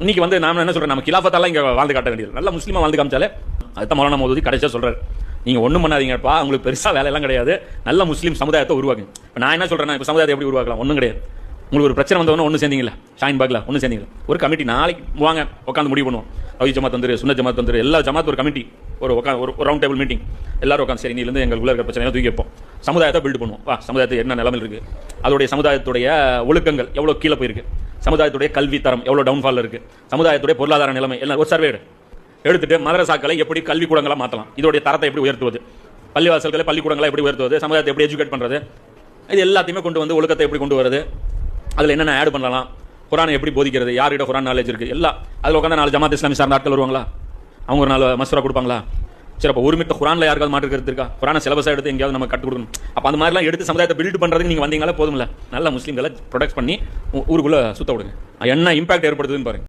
இன்னைக்கு வந்து நான் என்ன சொல்றேன், நம்ம கிலாஃபத்தாலாம் இங்கே வாழ்ந்து காட்ட வேண்டியது, நல்ல முஸ்லீமா வாழ்ந்து காமிச்சாலே அதுதான் மௌலானா மௌதூதி கடைசியாக சொல்றாரு. நீங்கள் ஒன்றும் பண்ணாதீங்கப்பா, உங்களுக்கு பெருசாக வேலையெல்லாம் கிடையாது, நல்ல முஸ்லீம் சமுதாயத்தை உருவாக்குங்க. இப்போ நான் என்ன சொல்கிறேன், இப்போ சமுதாயத்தை எப்படி உருவாக்கலாம், ஒன்றும் கிடையாது. உங்களுக்கு ஒரு பிரச்சனை வந்தவொன்னே ஒன்று சேர்ந்தீங்களா, ஷாயின் பாக்ல ஒன்று சேர்ந்தீங்களா, ஒரு கமிட்டி நாளைக்கு வாங்க உட்காந்து முடிவு பண்ணுவோம். ரவி ஜமாத் வந்துரு, சுன்ன ஜமாத் வந்துரு, எல்லா ஜமாத் ஒரு கமிட்டி, ஒரு ரவுண்ட் டேபிள் மீட்டிங், எல்லாரும் உட்காந்து சரி நீலேருந்து எங்களுக்குள்ள இருக்கிற பிரச்சனையை தூக்கி வைப்போம், சமுதாயத்தை பில்டு பண்ணுவோம். வா, சமுதாயத்தை என்ன நிலைமையில் இருக்குது, அதோடைய சமுதாயத்துடைய ஒழுக்கங்கள் எவ்வளோ கீழே போயிருக்கு, சமுதாயத்துடைய கல்வி தரம் எவ்வளோ டவுன்ஃபால் இருக்குது, சமுதாயத்துடைய பொருளாதார நிலைமை எல்லாம் ஒரு சர்வே எடுத்துட்டு மதரசாக்களை எப்படி கல்விக்கூடங்களாக மாற்றலாம், இதோடைய தரத்தை எப்படி உயர்த்துவது, பள்ளிவாசல்களை பள்ளிக்கூடங்களை எப்படி உயர்த்துவது, சமுதாயத்தை எப்படி எஜுகேட் பண்ணுறது, இது எல்லாத்தையுமே கொண்டு வந்து ஒழுக்கத்தை எப்படி கொண்டு வருது, அதில் என்னென்ன ஆட் பண்ணலாம், குரானை எப்படி போதிக்கிறது, யார்கிட்ட குரான் நாலேஜ் இருக்குது, எல்லாம் அதில் உட்காந்து 4 ஜமாத் இஸ்லாமி சார்ந்த ஆட்கள் வருவாங்களா, அவங்க ஒரு 4 மசூரா கொடுப்பாங்களா. சரி, அப்போ ஒருமித்த குரானில் யாருக்காவது மாற்று கருத்து இருக்கா, குரானை சிலபஸாக எடுத்து எங்கேயாவது நம்ம கற்றுக் கொடுக்கணும். அப்போ அந்த மாதிரிலாம் எடுத்து சமுதாயத்தை பில்ட் பண்ணுறதுக்கு நீங்கள் வந்தீங்களா போதும்ல, நல்ல முஸ்லீம்களை ப்ரொடெக்ட் பண்ணி ஊருக்குள்ளே சுத்த விடுங்க, என்ன இம்பாக்ட் ஏற்படுத்துதுன்னு பாருங்க.